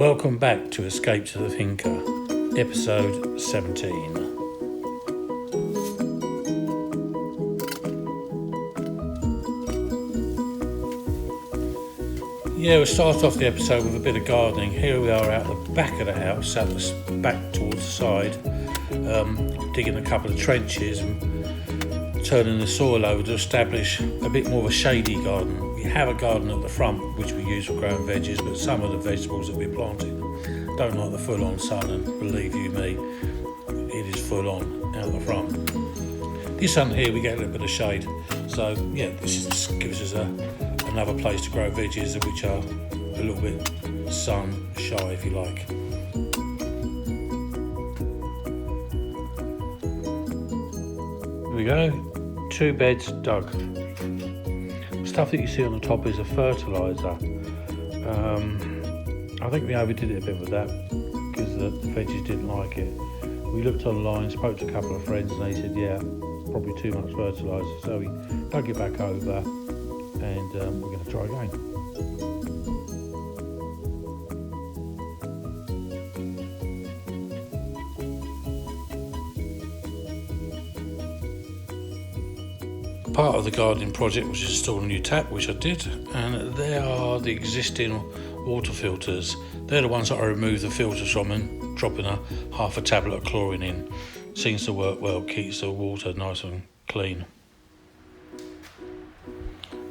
Welcome back to Escape to the Finca, episode 17. Yeah, we'll start off the episode with a bit of gardening. Here we are out the back of the house, out the back towards the side, digging a couple of trenches and turning the soil over to establish a bit more of a shady garden. We have a garden at the front which we use for growing veggies, but some of the vegetables that we're planting don't like the full-on sun, and believe you me, it is full-on out the front. This sun here we get a little bit of shade, so yeah, this gives us another place to grow veggies which are a little bit sun shy, if you like. Here we go, 2 beds dug. Stuff that you see on the top is a fertiliser. I think we overdid it a bit with that because the veggies didn't like it. We looked online, spoke to a couple of friends, and they said, yeah, probably too much fertiliser. So we dug it back over, and we're going to try again. Part of the gardening project was to install a new tap, which I did, and there are the existing water filters. They're the ones that I removed the filters from and dropping half a tablet of chlorine in. Seems to work well, keeps the water nice and clean.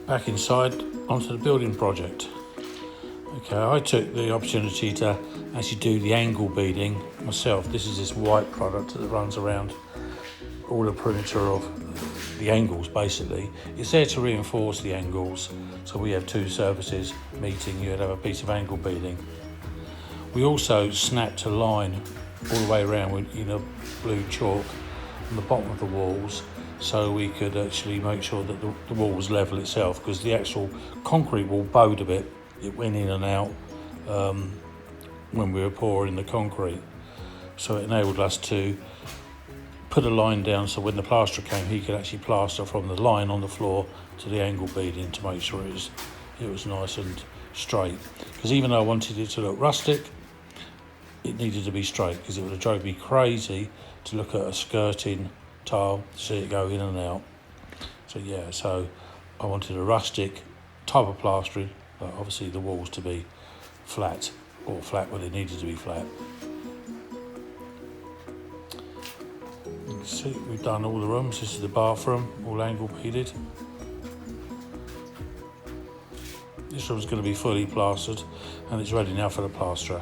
Back inside, onto the building project. Okay, I took the opportunity to actually do the angle beading myself. This is this white product that runs around all the perimeter of the angles. Basically, it's there to reinforce the angles, so we have 2 surfaces meeting, you'd have a piece of angle beading. We also snapped a line all the way around with blue chalk on the bottom of the walls, so we could actually make sure that the wall was level itself, because the actual concrete wall bowed a bit. It went in and out when we were pouring the concrete, so it enabled us to put a line down so when the plasterer came, he could actually plaster from the line on the floor to the angle beading to make sure it was nice and straight. Because even though I wanted it to look rustic, it needed to be straight, because it would have drove me crazy to look at a skirting tile, see it go in and out. So I wanted a rustic type of plastering, but obviously the walls to be flat, or flat when it needed to be flat. You can see we've done all the rooms. This is the bathroom, all angle beaded. This room's going to be fully plastered, and it's ready now for the plasterer.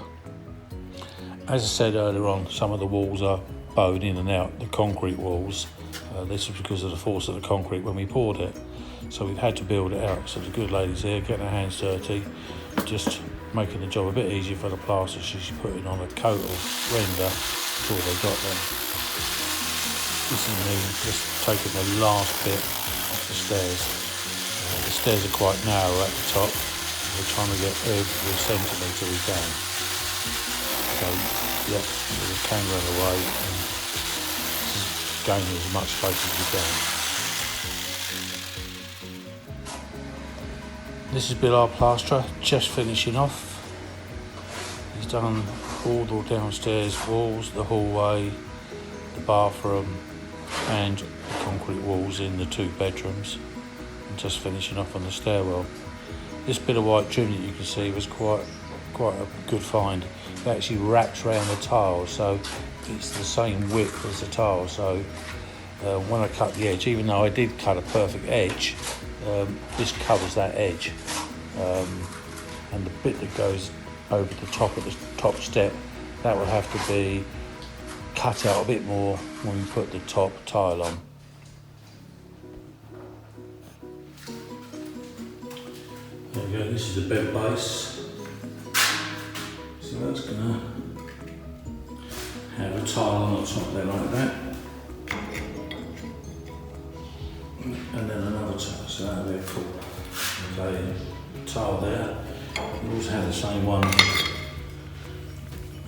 As I said earlier on, some of the walls are bowed in and out, the concrete walls. This is because of the force of the concrete when we poured it. So we've had to build it out. So the good lady's here, getting her hands dirty, just making the job a bit easier for the plaster. She's putting on a coat of render before they got there. This is me just taking the last bit off the stairs. The stairs are quite narrow at the top. We're trying to get every centimetre we can. So, yep, we can run away and just gain as much space as we can. This is Bill, our plasterer, just finishing off. He's done all the downstairs walls, the hallway, the bathroom, and the concrete walls in the 2 bedrooms, and just finishing off on the stairwell. This bit of white trim that you can see was quite a good find. It actually wraps around the tile, so it's the same width as the tile. So when I cut the edge, even though I did cut a perfect edge, this covers that edge, and the bit that goes over the top of the top step, that will have to be cut out a bit more when we put the top tile on. There we go, this is the bed base. So that's going to have a tile on the top there like that. And then another tile, so that'll be a cool tile there. We also have the same one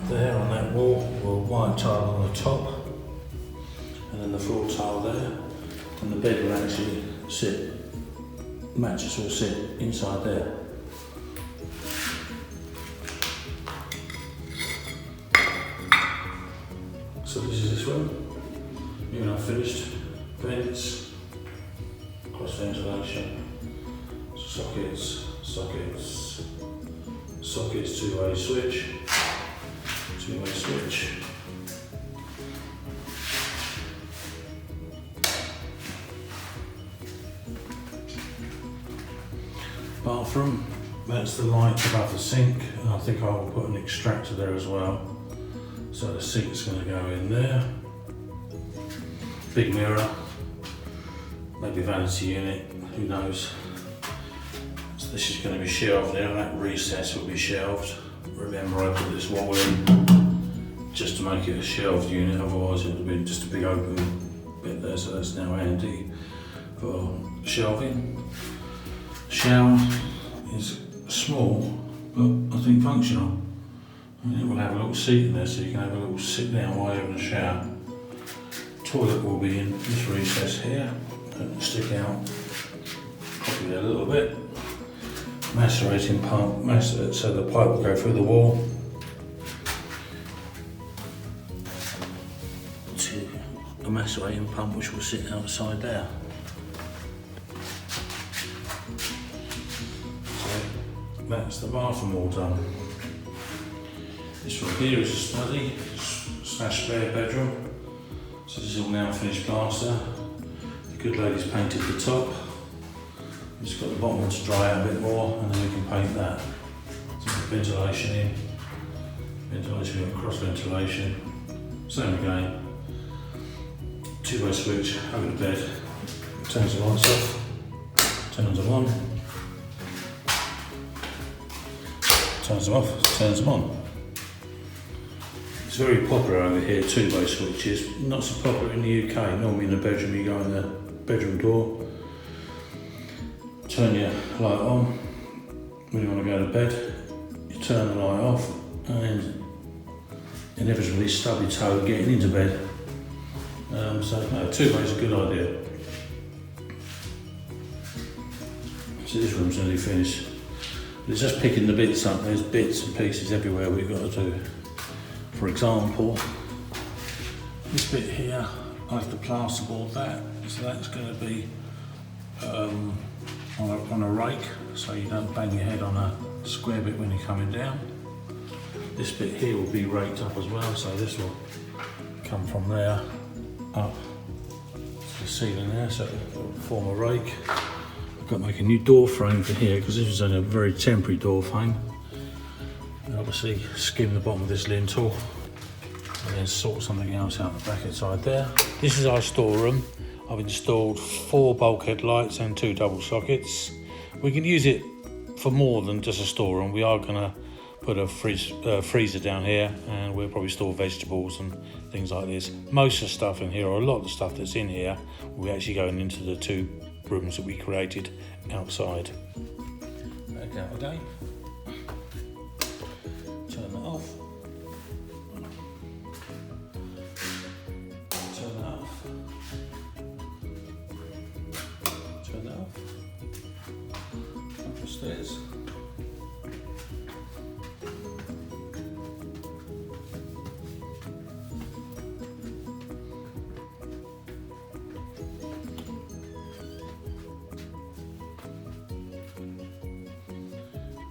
there on that wall, with a white tile on the top, and then the floor tile there, and the bed will actually mattress will sit inside there. So this is this one. New and unfinished. Vents, cross ventilation, sockets, two-way switch. Bathroom, that's the light above the sink, and I think I will put an extractor there as well. So the sink's going to go in there. Big mirror, maybe vanity unit, who knows. So this is going to be shelved now, that recess will be shelved. Remember, I put this wall in just to make it a shelved unit, otherwise it would have been just a big open bit there, so that's now handy for shelving. Shower is small, but I think functional. And it will have a little seat in there, so you can have a little sit down while you're in the shower. Toilet will be in this recess here, and stick out probably a little bit. Macerating pump, so the pipe will go through the wall to a macerating pump which will sit outside there. So that's the bathroom all done. This one here is a study / spare bedroom. So this is all now finished plaster. The good lady's painted the top. We've just got the bottom to dry out a bit more, and then we can paint that. So ventilation in, cross ventilation. Same again. Two-way switch over the bed. Turns the lights off. Turns them on. Turns them off. Turns them on. It's very popular over here, two-way switches. Not so popular in the UK. Normally in the bedroom, you go in the bedroom door, turn your light on. When you want to go to bed, you turn the light off, and inevitably stub your toe getting into bed. So no, two-way is a good idea. So this room's nearly finished. It's just picking the bits up. There's bits and pieces everywhere we've got to do. For example, this bit here, I have to plasterboard that, so that's going to be on a rake, so you don't bang your head on a square bit when you're coming down. This bit here will be raked up as well, so this will come from there up to the ceiling there, so it will form a rake. I've got to make a new door frame for here, because this is only a very temporary door frame. And obviously skim the bottom of this lintel and then sort something else out the back inside there. This is our storeroom. I've installed 4 bulkhead lights and 2 double sockets. We can use it for more than just a storeroom. We are going to put a freezer down here, and we'll probably store vegetables and things like this. Most of the stuff in here, or a lot of the stuff that's in here, will be actually going into the 2 rooms that we created outside. Okay. Turn that off. Turn that off. Turn that off. Up the stairs.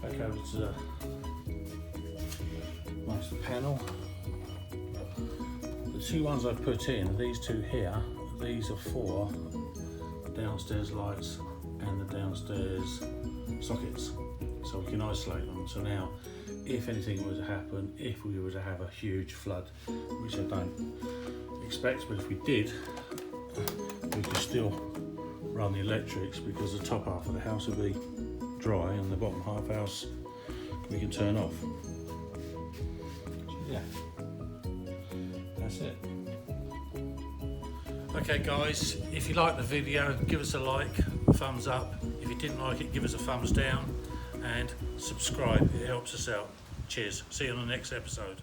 Back over to the master panel. The 2 ones I've put in, these 2 here, these are for the downstairs lights and the downstairs sockets, so we can isolate them. So now, if anything were to happen, if we were to have a huge flood, which I don't expect, but if we did, we could still run the electrics, because the top half of the house would be dry and the bottom half house we can turn off. So yeah, that's it. Okay guys, if you liked the video, give us a like, a thumbs up. If you didn't like it, give us a thumbs down, and subscribe, it helps us out. Cheers, see you on the next episode.